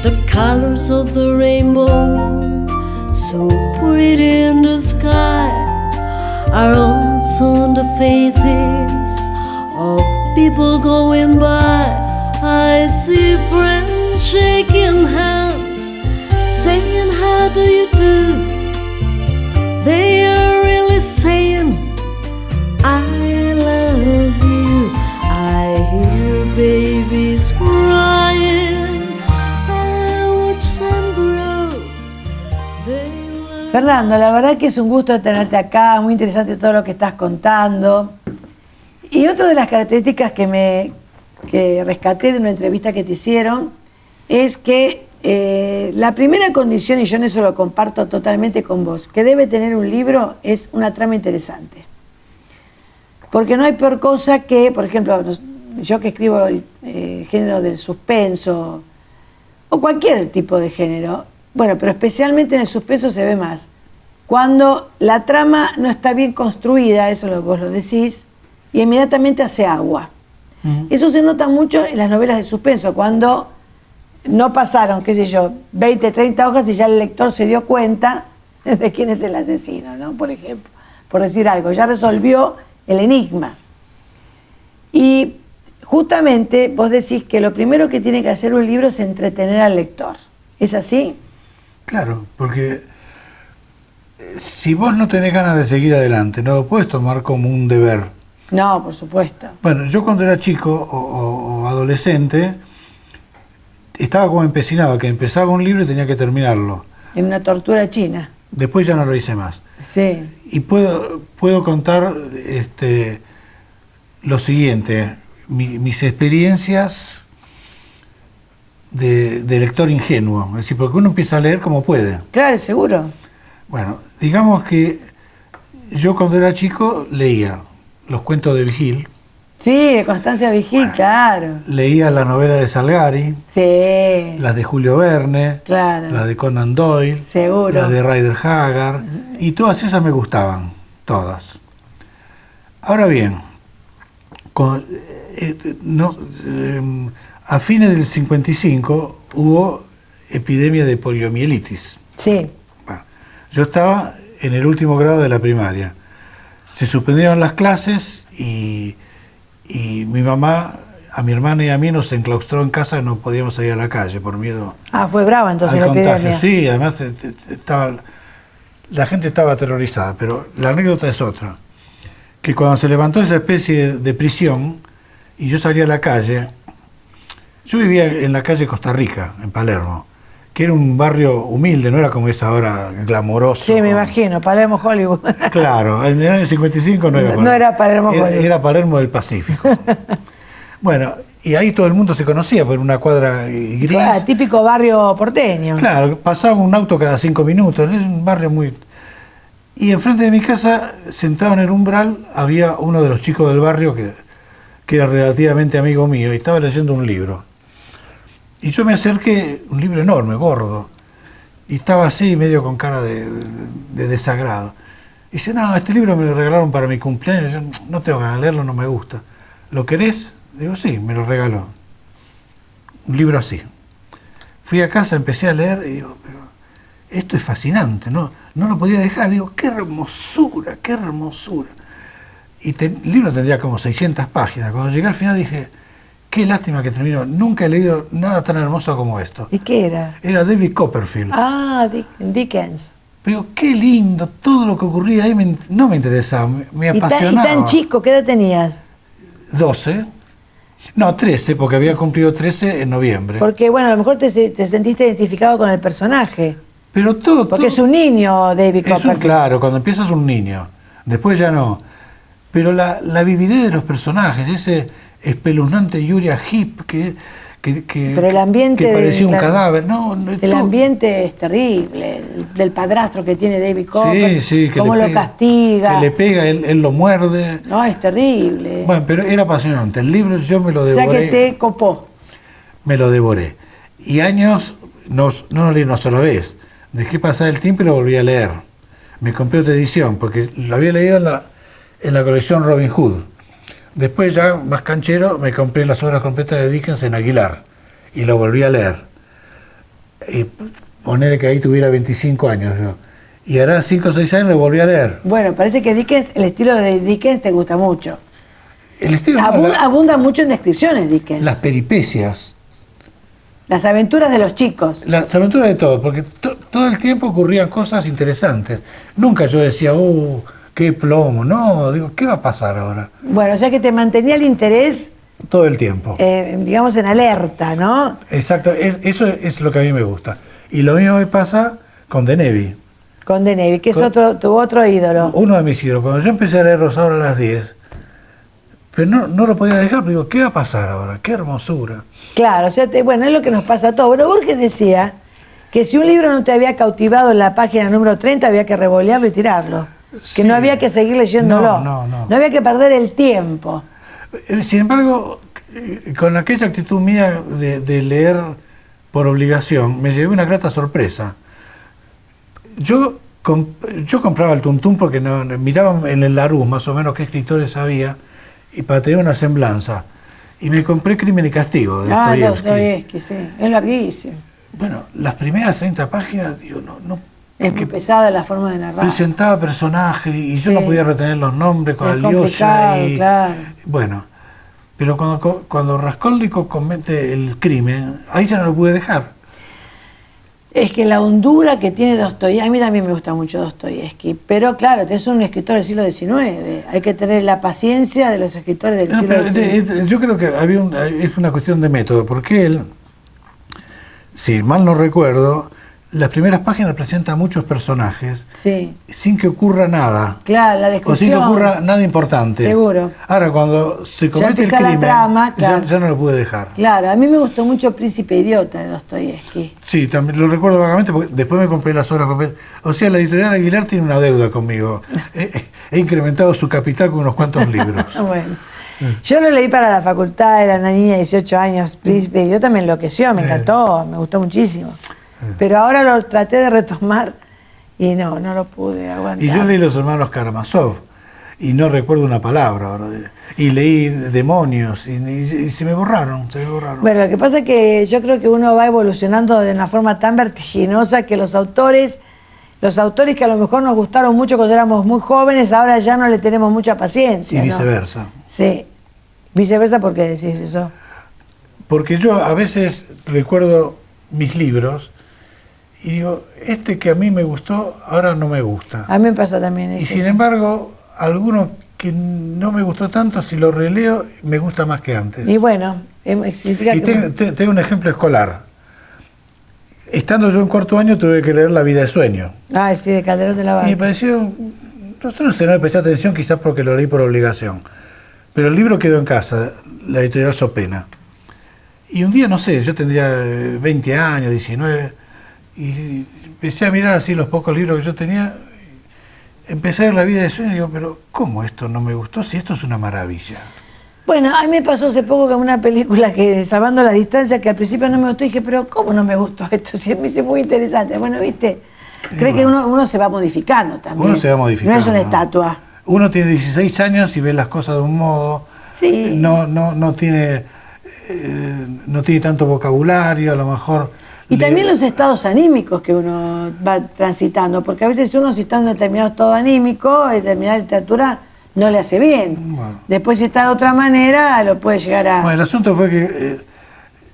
The colors of the rainbow, so pretty in the sky, are also on the faces of people going by. I see friends shaking hands, saying how do you do. They are really saying I love you. I hear babies crying, I watch them grow. They learn. Fernando, la verdad que es un gusto tenerte acá, muy interesante todo lo que estás contando. Y otra de las características que rescaté de una entrevista que te hicieron es que la primera condición, y yo en eso lo comparto totalmente con vos, que debe tener un libro es una trama interesante. Porque no hay peor cosa que, por ejemplo, yo que escribo el género del suspenso, o cualquier tipo de género, bueno, pero especialmente en el suspenso se ve más. Cuando la trama no está bien construida, eso vos lo decís, y inmediatamente hace agua. Eso se nota mucho en las novelas de suspenso, cuando no pasaron, qué sé yo, 20, 30 hojas y ya el lector se dio cuenta de quién es el asesino, ¿no? Por ejemplo, por decir algo, ya resolvió el enigma. Y justamente vos decís que lo primero que tiene que hacer un libro es entretener al lector. ¿Es así? Claro, porque si vos no tenés ganas de seguir adelante, no lo puedes tomar como un deber. No, por supuesto. Bueno, yo cuando era chico o adolescente, estaba como empecinado, que empezaba un libro y tenía que terminarlo. En una tortura china. Después ya no lo hice más. Sí. Y puedo contar lo siguiente, mis experiencias de lector ingenuo. Es decir, porque uno empieza a leer como puede. Claro, seguro. Bueno, digamos que yo cuando era chico leía los cuentos de Vigil. Sí, de Constancia Vigil, bueno, claro. Leía la novela de Salgari. Sí. Las de Julio Verne. Claro. Las de Conan Doyle. Seguro. Las de Ryder Haggard. Y todas esas me gustaban, todas. Ahora bien, a fines del 55 hubo epidemia de poliomielitis. Sí. Bueno, yo estaba en el último grado de la primaria. Se suspendieron las clases y mi mamá, a mi hermana y a mí nos enclaustró en casa, no podíamos salir a la calle por miedo. Ah, fue brava entonces la epidemia. Sí, además la gente estaba aterrorizada, pero la anécdota es otra. Que cuando se levantó esa especie de prisión y yo salí a la calle, yo vivía en la calle Costa Rica, en Palermo, que era un barrio humilde, no era como es ahora, glamoroso. Sí, me imagino, Palermo, Hollywood. Claro, en el año 55 no era Palermo. No era Palermo, Hollywood. Era Palermo del Pacífico. Bueno, y ahí todo el mundo se conocía por una cuadra gris. Claro, típico barrio porteño. Claro, pasaba un auto cada 5 minutos, es un barrio muy... Y enfrente de mi casa, sentado en el umbral, había uno de los chicos del barrio que era relativamente amigo mío y estaba leyendo un libro. Y yo me acerqué, un libro enorme, gordo, y estaba así, medio con cara de desagrado. Y dice, no, este libro me lo regalaron para mi cumpleaños, yo no tengo ganas de leerlo, no me gusta. ¿Lo querés? Digo, sí, me lo regaló. Un libro así. Fui a casa, empecé a leer y digo, pero esto es fascinante, no lo podía dejar. Digo, qué hermosura, qué hermosura. Y el libro tendría como 600 páginas. Cuando llegué al final dije, qué lástima que terminó. Nunca he leído nada tan hermoso como esto. ¿Y qué era? Era David Copperfield. Ah, Dickens. Pero qué lindo, todo lo que ocurría ahí no me interesaba, me ¿Y apasionaba. tan chico? ¿Qué edad tenías? 12. No, 13, porque había cumplido 13 en noviembre. Porque, bueno, a lo mejor te sentiste identificado con el personaje. Pero todo... Porque es un niño, David Copperfield. Claro, cuando empiezas un niño, después ya no. Pero la vividez de los personajes, ese espeluznante Uriah Heep Pero el ambiente que parecía un cadáver. No, el ambiente es terrible, del padrastro que tiene David Copperfield, sí, que cómo lo castiga. Que le pega, él lo muerde. No, es terrible. Bueno, pero era apasionante. El libro yo me lo devoré. O sea que te copó. Me lo devoré. Y años, no lo leí una sola vez. Dejé pasar el tiempo y lo volví a leer. Me compré otra edición, porque lo había leído en la colección Robin Hood. Después, ya más canchero, me compré las obras completas de Dickens en Aguilar y lo volví a leer. Y poner que ahí tuviera 25 años yo. Y hará 5 o 6 años lo volví a leer. Bueno, parece que Dickens, el estilo de Dickens te gusta mucho. El estilo, abunda mucho en descripciones Dickens. Las peripecias. Las aventuras de los chicos. Las aventuras de todos, porque todo el tiempo ocurrían cosas interesantes. Nunca yo decía, qué plomo. No, digo, ¿qué va a pasar ahora? Bueno, o sea que te mantenía el interés todo el tiempo. Digamos en alerta, ¿no? Exacto, eso es lo que a mí me gusta. Y lo mismo me pasa con Deneuve. Con Deneuve, que es tu otro ídolo. Uno de mis ídolos. Cuando yo empecé a leer Rosaura a las 10, pero no lo podía dejar, digo, ¿qué va a pasar ahora? ¡Qué hermosura! Claro, o sea, bueno, es lo que nos pasa a todos. Bueno, Borges decía que si un libro no te había cautivado en la página número 30, había que revolearlo y tirarlo. Sí. Que no había que seguir leyéndolo. No había que perder el tiempo. Sin embargo, con aquella actitud mía de leer por obligación, me llevé una grata sorpresa. Yo compraba el Tuntún porque miraba en el Larousse más o menos qué escritores había y para tener una semblanza. Y me compré Crimen y Castigo de Dostoyevsky, sí, es larguísimo. Bueno, las primeras 30 páginas, digo, no. Es muy pesada la forma de narrar. Presentaba personajes y yo no podía retener los nombres con Alyosha y... Claro. Bueno, pero cuando Raskolnikov comete el crimen, ahí ya no lo pude dejar. Es que la hondura que tiene Dostoyevsky, a mí también me gusta mucho Dostoyevsky, pero claro, es un escritor del siglo XIX, hay que tener la paciencia de los escritores del siglo XIX. Yo creo que es una cuestión de método, porque él, si mal no recuerdo, las primeras páginas presentan muchos personajes sin que ocurra nada. Claro, la descripción. O sin que ocurra nada importante. Seguro. Ahora, cuando se comete el crimen, trama, claro. ya no lo pude dejar. Claro, a mí me gustó mucho Príncipe Idiota de Dostoyevsky. Sí, también lo recuerdo vagamente, porque después me compré las obras completas. O sea, la editorial Aguilar tiene una deuda conmigo. He incrementado su capital con unos cuantos libros. Bueno. Yo lo leí para la facultad, era una niña de 18 años, Príncipe Idiota me enloqueció, me encantó, me gustó muchísimo. Pero ahora lo traté de retomar y no lo pude aguantar. Y yo leí Los Hermanos Karamazov y no recuerdo una palabra ahora. Y leí Demonios y se me borraron, Bueno, lo que pasa es que yo creo que uno va evolucionando de una forma tan vertiginosa que los autores que a lo mejor nos gustaron mucho cuando éramos muy jóvenes, ahora ya no le tenemos mucha paciencia. Y viceversa. ¿No? Sí. Viceversa, ¿por qué decís eso? Porque yo a veces recuerdo mis libros y digo, que a mí me gustó, ahora no me gusta. A mí me pasa también eso. Y sin embargo, alguno que no me gustó tanto, si lo releo, me gusta más que antes. Y bueno, significa tengo un ejemplo escolar. Estando yo en cuarto año, tuve que leer La vida de sueño. Ay, sí, de Calderón de la Barca. Y me pareció, no sé, no le presté atención, quizás porque lo leí por obligación. Pero el libro quedó en casa, la editorial Sopena. Y un día, no sé, yo tendría 20 años, 19... Y empecé a mirar así los pocos libros que yo tenía, empecé a ver La vida de sueño y digo, pero ¿cómo esto no me gustó si esto es una maravilla? Bueno, a mí me pasó hace poco con una película que, Salvando la Distancia, que al principio no me gustó y dije, pero ¿cómo no me gustó esto? Si me hizo muy interesante. Bueno, viste, creo que uno se va modificando también. Uno se va modificando. No es una estatua. Uno tiene 16 años y ve las cosas de un modo, sí. no tiene tanto vocabulario, a lo mejor... Y también los estados anímicos que uno va transitando, porque a veces uno si está en un determinado estado anímico, determinada literatura no le hace bien. Bueno. Después si está de otra manera, lo puede llegar a... Bueno, el asunto fue que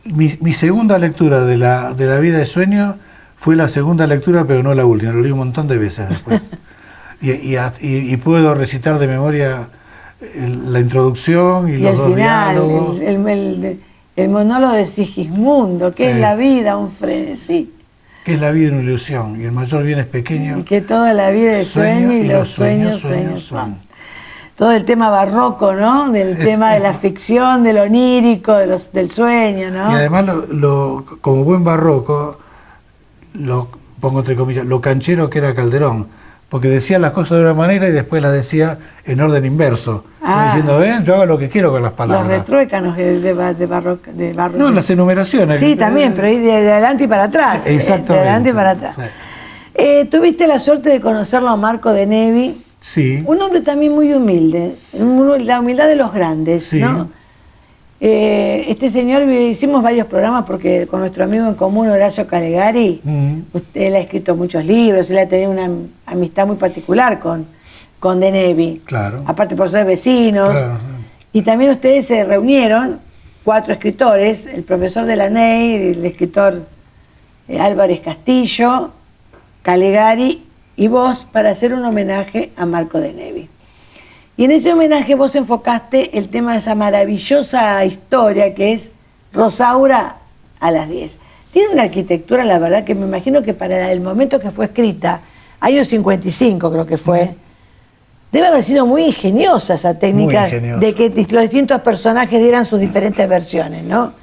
mi segunda lectura de la vida de sueño fue la segunda lectura, pero no la última, lo leí un montón de veces después. y puedo recitar de memoria la introducción y los dos final, diálogos. El monólogo de Sigismundo, que es la vida, un frenesí. Que es la vida una ilusión, y el mayor bien es pequeño. Y que toda la vida es sueño y los sueños son. Todo el tema barroco, ¿no? Del tema de la ficción, del onírico, del sueño, ¿no? Y además, como buen barroco, lo pongo entre comillas, lo canchero que era Calderón, porque decía las cosas de una manera y después las decía en orden inverso, como diciendo, ven, yo hago lo que quiero con las palabras. Los retruécanos de barroco. No, las enumeraciones. Sí, también, pero de adelante y para atrás. Exactamente. De adelante y para atrás. Sí. Tuviste la suerte de conocerlo a Marco de Nevi. Sí. Un hombre también muy humilde, la humildad de los grandes, sí. ¿No? Este señor, hicimos varios programas porque con nuestro amigo en común, Horacio Calegari, él ha escrito muchos libros, él ha tenido una amistad muy particular con de Nevi. Claro. Aparte por ser vecinos. Claro. Y también ustedes se reunieron, 4 escritores, el profesor Delaney, el escritor Álvarez Castillo, Calegari y vos, para hacer un homenaje a Marco de Nevi. Y en ese homenaje vos enfocaste el tema de esa maravillosa historia que es Rosaura a las 10. Tiene una arquitectura, la verdad, que me imagino que para el momento que fue escrita, años 55 creo que fue, debe haber sido muy ingeniosa esa técnica de que los distintos personajes dieran sus diferentes versiones, ¿no?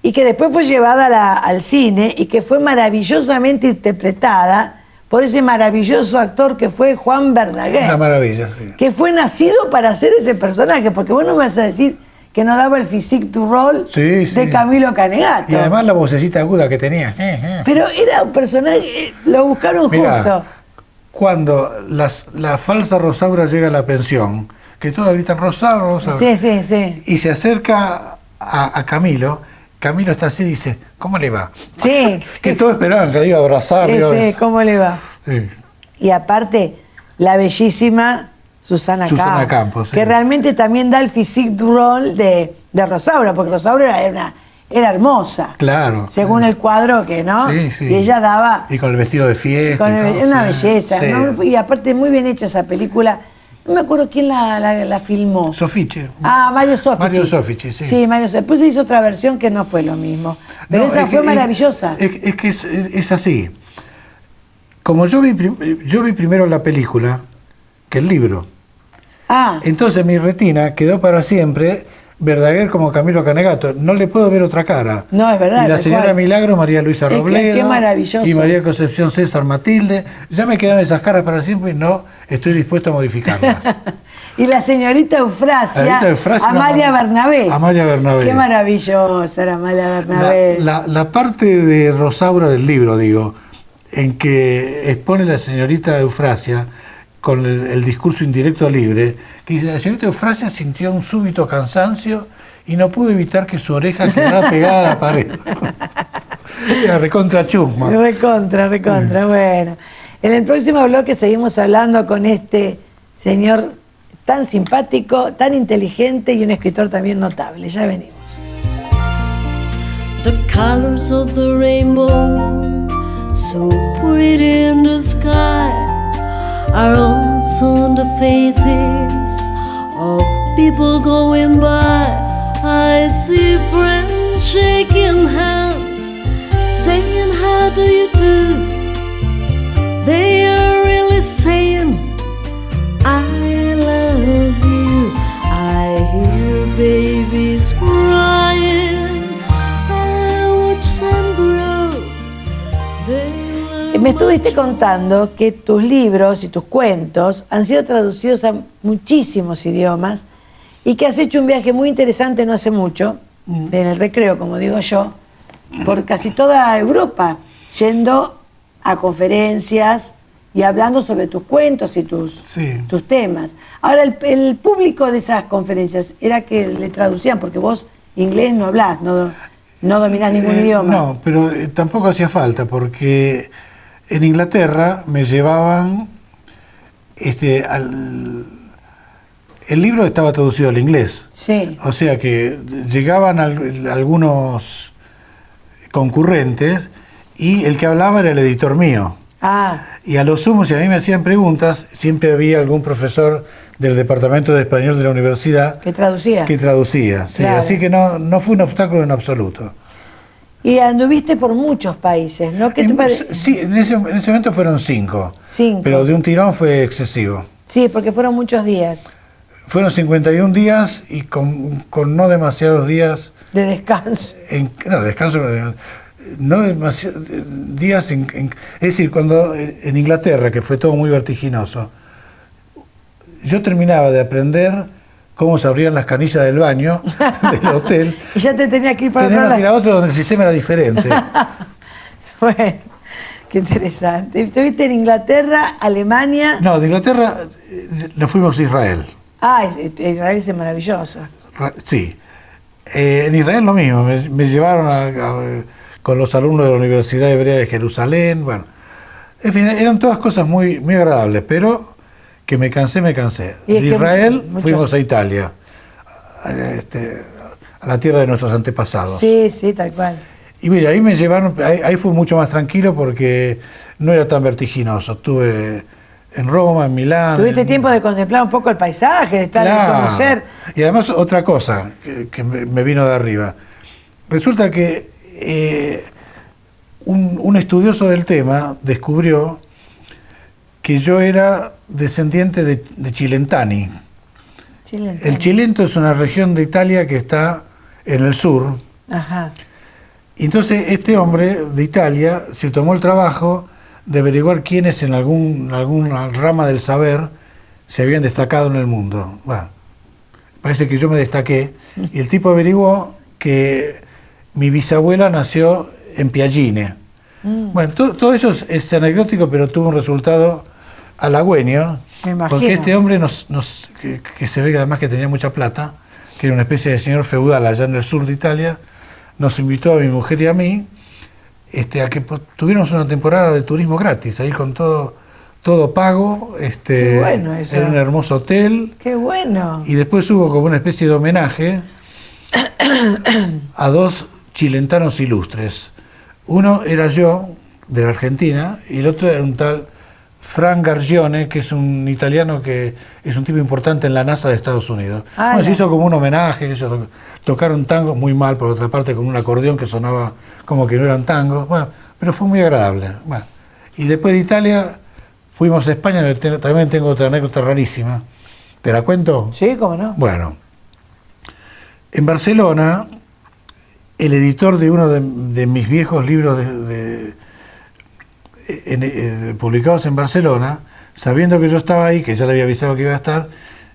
Y que después fue llevada al cine y que fue maravillosamente interpretada por ese maravilloso actor que fue Juan Verdaguer. Una maravilla, sí. Que fue nacido para hacer ese personaje, porque vos no me vas a decir que no daba el physique du rôle de Camilo Canegato. Y además la vocecita aguda que tenía. Pero era un personaje, lo buscaron justo. Cuando la falsa Rosaura llega a la pensión, que todos gritan Rosaura, Rosaura. Sí. Y se acerca a Camilo. Camilo está así y dice, ¿cómo le va? Sí. Que todos esperaban que le iba a abrazar. Sí, ¿cómo le va? Sí. Y aparte, la bellísima Susana Campos, sí. Que realmente también da el physique du rôle de Rosaura, porque Rosaura era hermosa. Claro. Según el cuadro que, ¿no? Sí. Y ella daba... Y con el vestido de fiesta. Una belleza. Sí. ¿No? Y aparte, muy bien hecha esa película. No me acuerdo quién la filmó. Soffici. Mario Soffici. Mario Soffici, sí. Sí, Mario Soffici. Después se hizo otra versión que no fue lo mismo. Pero esa fue maravillosa. Es que es así. Como yo vi primero la película que el libro. Entonces mi retina quedó para siempre Verdaguer como Camilo Canegato. No le puedo ver otra cara. No, es verdad. Y la señora Milagro, María Luisa Robledo. Qué maravilloso. Y María Concepción César Matilde. Ya me quedaron esas caras para siempre y no estoy dispuesto a modificarlas. Y la señorita Eufrasia, Amalia Bernabé. Amalia Bernabé. Qué maravillosa era Amalia Bernabé. La parte de Rosaura del libro, digo, en que expone la señorita Eufrasia con el discurso indirecto libre, que dice, la señorita Eufrasia sintió un súbito cansancio y no pudo evitar que su oreja quedara pegada a la pared. Era recontra chusma. Recontra, bueno. En el próximo bloque seguimos hablando con este señor tan simpático, tan inteligente y un escritor también notable. Ya venimos. The colors of the rainbow, so pretty in the sky, are also on the faces of people going by. I see friends shaking hands, saying how do you do. They are really saying I love you. I hear babies crying, I watch them grow. Me estuviste contando que tus libros y tus cuentos han sido traducidos a muchísimos idiomas y que has hecho un viaje muy interesante no hace mucho, en el recreo, como digo yo, por casi toda Europa, yendo a conferencias y hablando sobre tus cuentos y tus temas. Ahora, el público de esas conferencias era que le traducían, porque vos inglés no hablás, no dominás ningún idioma. No, pero tampoco hacía falta, porque en Inglaterra me llevaban, el libro estaba traducido al inglés. Sí. O sea que llegaban algunos concurrentes y el que hablaba era el editor mío. Ah, Y a lo sumo, si a mí me hacían preguntas, siempre había algún profesor del departamento de español de la universidad que traducía. que traducía. Sí, Claro. así que no fue un obstáculo en absoluto. Y anduviste por muchos países, ¿no? ¿Qué te parece? Sí, en ese momento fueron 5. 5. Pero de un tirón fue excesivo. Sí, porque fueron muchos días Fueron 51 días y con no demasiados días, de descanso. descanso, no demasiados días, es decir, cuando en Inglaterra, que fue todo muy vertiginoso, yo terminaba de aprender cómo se abrían las canillas del baño del hotel. Y ya te tenías que ir para otro Teníamos que ir a lado. otro donde el sistema era diferente. Bueno, qué interesante. Estuviste en Inglaterra, Alemania. No, de Inglaterra nos fuimos a Israel. Ah, Israel es maravilloso. Sí. En Israel lo mismo, me llevaron con los alumnos de la Universidad Hebrea de Jerusalén, bueno. En fin, eran todas cosas muy, muy agradables, pero que me cansé. Y es De que Israel muchos- fuimos a Italia, a la tierra de nuestros antepasados. Sí, sí, tal cual. Y mira, ahí me llevaron, ahí fue mucho más tranquilo porque no era tan vertiginoso. Estuve en Roma, en Milán. Tuviste tiempo de contemplar un poco el paisaje, de estar, de Claro. conocer. Y además otra cosa que me vino de arriba. Resulta que un estudioso del tema descubrió que yo era descendiente de Chilentani. Chile. El Chilento es una región de Italia que está en el sur. Ajá. Y entonces este hombre de Italia se tomó el trabajo de averiguar quiénes en alguna rama del saber se habían destacado en el mundo. Bueno, parece que yo me destaqué y el tipo averiguó que mi bisabuela nació en Piagine. Bueno, todo eso es anecdótico, pero tuvo un resultado halagüeño, Me imagino. porque este hombre que se ve que además que tenía mucha plata, que era una especie de señor feudal allá en el sur de Italia, nos invitó a mi mujer y a mí a que tuviéramos una temporada de turismo gratis, ahí con todo pago. Qué bueno eso. Era un hermoso hotel. Qué bueno. Y después hubo como una especie de homenaje a 2 chilentanos ilustres. Uno era yo, de la Argentina, y el otro era un tal Frank Gargione, que es un italiano que es un tipo importante en la NASA de Estados Unidos. Ah, Bueno, se no. hizo como un homenaje, que tocaron tangos muy mal, por otra parte, con un acordeón que sonaba como que no eran tangos. Bueno, pero fue muy agradable. Bueno, y después de Italia fuimos a España, también tengo otra anécdota rarísima. ¿Te la cuento? Sí, cómo no. Bueno, en Barcelona, el editor de uno de mis viejos libros publicados en Barcelona, sabiendo que yo estaba ahí, que ya le había avisado que iba a estar,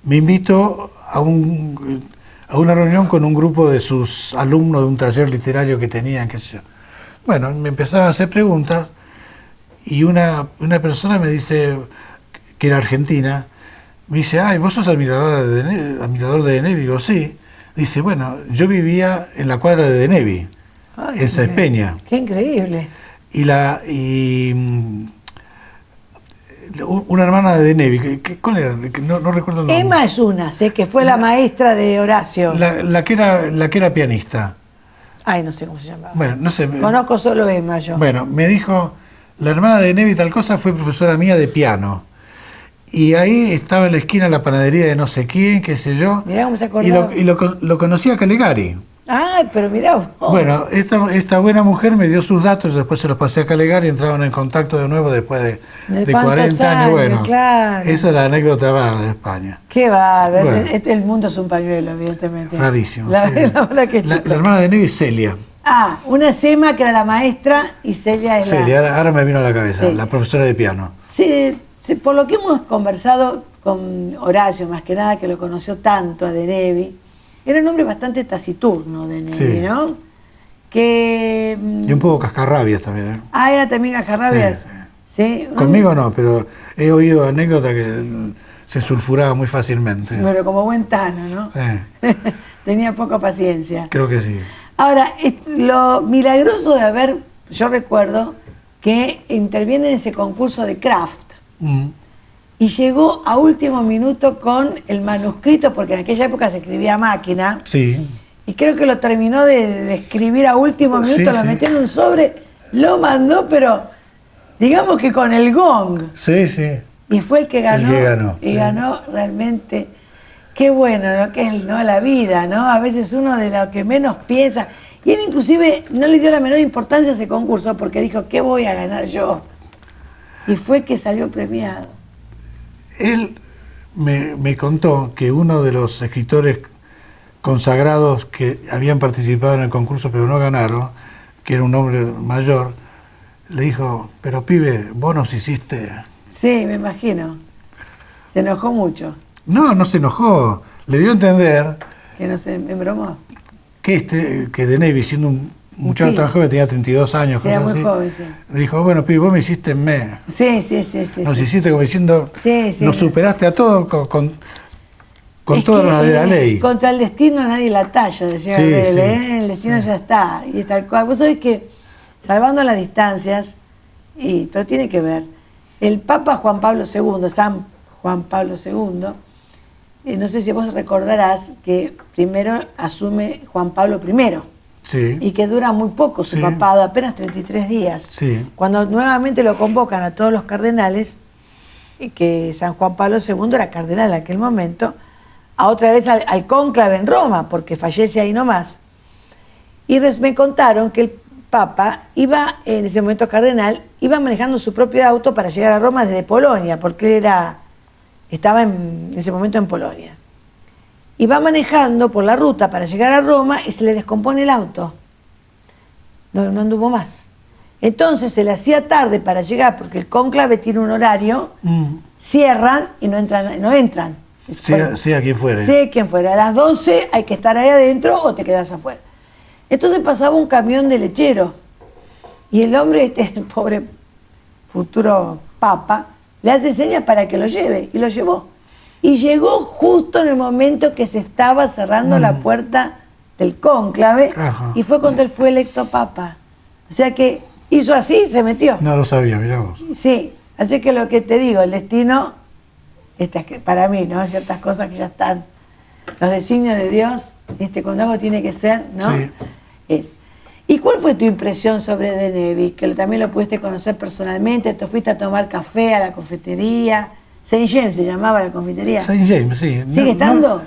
me invitó a una reunión con un grupo de sus alumnos de un taller literario que tenían, qué sé yo. Bueno, me empezaron a hacer preguntas y una persona me dice, que era argentina, me dice, ay, ¿vos sos admirador de Denevi? Digo, sí. Dice, bueno, yo vivía en la cuadra de Denevi, Ay, en Sáenz Peña. Qué increíble. Una hermana de Denevi, ¿cuál era? No recuerdo el nombre. Emma es una, sé que fue la maestra de Horacio. La que era pianista. Ay, no sé cómo se llamaba. Bueno, no sé. Conozco solo Emma yo. Bueno, me dijo, la hermana de Denevi tal cosa fue profesora mía de piano. Y ahí estaba en la esquina la panadería de no sé quién, qué sé yo. Mirá cómo se acordaba. Y lo conocía a Calegari. Ay, pero mirá vos. Bueno, esta buena mujer me dio sus datos, después se los pasé a Calegari y entraron en contacto de nuevo después de ¿De 40 cuántos años. años? Bueno, Claro. esa es la anécdota rara de España. Qué bárbaro. Bueno. El mundo es un pañuelo, evidentemente. Rarísimo. La, sí. la verdad que es la chico. hermana de Nevi es Celia. Ah, una es Emma, que era la maestra, y Celia es Celia, ahora me vino a la cabeza, Celia. la profesora de piano. Por lo que hemos conversado con Horacio, más que nada, que lo conoció tanto a Denevi, era un hombre bastante taciturno, Denevi, Sí. ¿no? Que... Y un poco cascarrabias también. ¿eh? Ah, era también Gajarrabias. Sí. Conmigo no, pero he oído anécdotas que se sulfuraba muy fácilmente. Bueno, como buen Tano, ¿no? Sí, Tenía poca paciencia. creo que sí. Ahora, lo milagroso de haber, yo recuerdo que interviene en ese concurso de Kraft Mm. y llegó a último minuto con el manuscrito, porque en aquella época se escribía a máquina, Sí, y creo que lo terminó de escribir a último minuto, Sí, lo sí. metió en un sobre Lo mandó, pero digamos que con el gong. Sí, sí. Y fue el que ganó. El que ganó, y sí. ganó realmente. Qué bueno, ¿no? Que es, ¿no? La vida, ¿no? A veces uno de lo que menos piensa. Y él inclusive no le dio la menor importancia a ese concurso porque dijo, ¿qué voy a ganar yo? Y fue que salió premiado. Él me contó que uno de los escritores consagrados que habían participado en el concurso pero no ganaron, que era un hombre mayor, le dijo, pero pibe, vos nos hiciste... Sí, me imagino. Se enojó mucho. No se enojó. Le dio a entender Que no se embromó. que Deneuve, siendo un muchacho tan joven, tenía 32 años, Sí, era cosas muy así, joven, sí. dijo, bueno, pibe, vos me hiciste me. Sí. Nos hiciste como diciendo, Sí, sí. nos superaste a todos con Es toda que, la de la ley. Contra el destino nadie la talla, decía Sí, Gardel, sí, ¿eh? El destino ya está, y tal cual. Vos sabés que, salvando las distancias, pero tiene que ver, el Papa Juan Pablo II, San Juan Pablo II, no sé si vos recordarás que primero asume Juan Pablo I, Sí, y que dura muy poco su Sí. papado, apenas 33 días. sí. Cuando nuevamente lo convocan a todos los cardenales, y que San Juan Pablo II era cardenal en aquel momento, a otra vez al cónclave en Roma, porque fallece ahí nomás. Y me contaron que el Papa iba, en ese momento cardenal, iba manejando su propio auto para llegar a Roma desde Polonia, porque él estaba en ese momento en Polonia. Y va manejando por la ruta para llegar a Roma y se le descompone el auto. No anduvo más. Entonces se le hacía tarde para llegar, porque el cónclave tiene un horario, cierran y no entran. Sea quien fuere. Sé quién fuera. A las 12 hay que estar ahí adentro o te quedas afuera. Entonces pasaba un camión de lechero y el hombre, el pobre futuro papa, le hace señas para que lo lleve y lo llevó. Y llegó justo en el momento que se estaba cerrando la puerta del cónclave. Ajá. Y fue cuando él fue electo papa. O sea que hizo así y se metió. No lo sabía, mirá vos. Sí, así que lo que te digo, el destino, para mí, ¿no? Ciertas cosas que ya están, los designios de Dios, cuando algo tiene que ser, ¿no? Sí. ¿Y cuál fue tu impresión sobre Deneuve? Que también lo pudiste conocer personalmente, te fuiste a tomar café a la cafetería, Saint James se llamaba la confitería. Saint James, sí. ¿Sigue estando?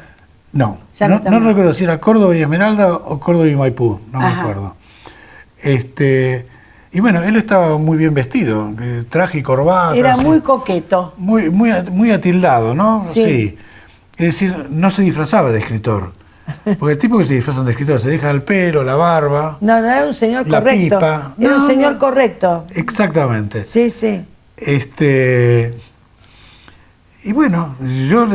No, Ya no está no más. recuerdo si era Córdoba y Esmeralda o Córdoba y Maipú, no Ajá. me acuerdo. Y bueno, él estaba muy bien vestido, traje y corbata. Era así, muy coqueto. muy atildado, ¿no? Sí. Es decir, no se disfrazaba de escritor. Porque el tipo que se disfrazan de escritor se deja el pelo, la barba. No, era un señor La correcto. pipa. Era un No, señor no. correcto. Exactamente. Sí, sí. Y bueno, yo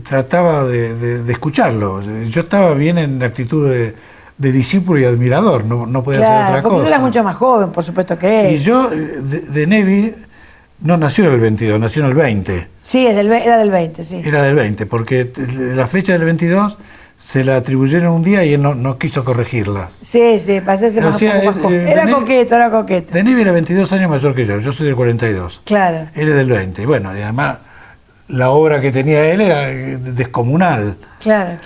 trataba de escucharlo. Yo estaba bien en la actitud de discípulo y admirador, no podía hacer otra porque cosa. tú eras mucho más joven, por supuesto que él. Y yo, Deneuve, no nació en el 22, nació en el 20. Sí, era del 20, sí. Era del 20, porque la fecha del 22 se la atribuyeron un día y él no quiso corregirla. Sí, parece O más, sea, un poco más joven. Era coqueto. Deneuve era 22 años mayor que yo soy del 42. Claro. Él es del 20. Y bueno, y además la obra que tenía él era descomunal. Claro.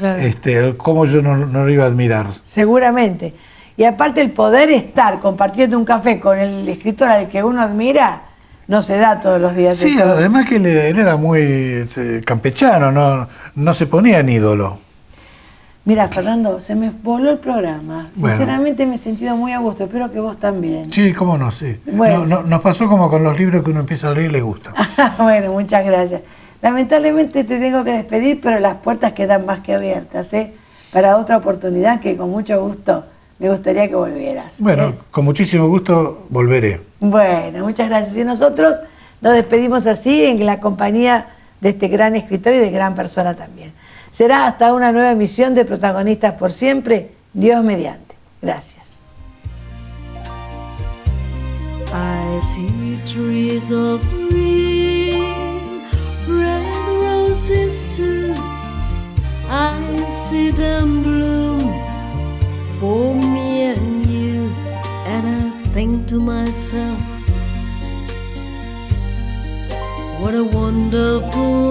¿Cómo yo no lo iba a admirar? Seguramente. Y aparte el poder estar compartiendo un café con el escritor al que uno admira, no se da todos los días. Sí, eso. además que él era muy campechano, no se ponía en ídolo. Mira, Fernando, se me voló el programa. Bueno. Sinceramente me he sentido muy a gusto. Espero que vos también. Sí, cómo no, sí. Bueno. Nos pasó como con los libros que uno empieza a leer y le gusta. Bueno, muchas gracias. Lamentablemente te tengo que despedir, pero las puertas quedan más que abiertas, para otra oportunidad que con mucho gusto me gustaría que volvieras. Bueno, con muchísimo gusto volveré. Bueno, muchas gracias. Y nosotros nos despedimos así en la compañía de este gran escritor y de gran persona también. Será hasta una nueva emisión de Protagonistas por Siempre, Dios mediante. Gracias. I see trees of green, red roses too. I see them bloom for me and you, and I think to myself, what a wonderful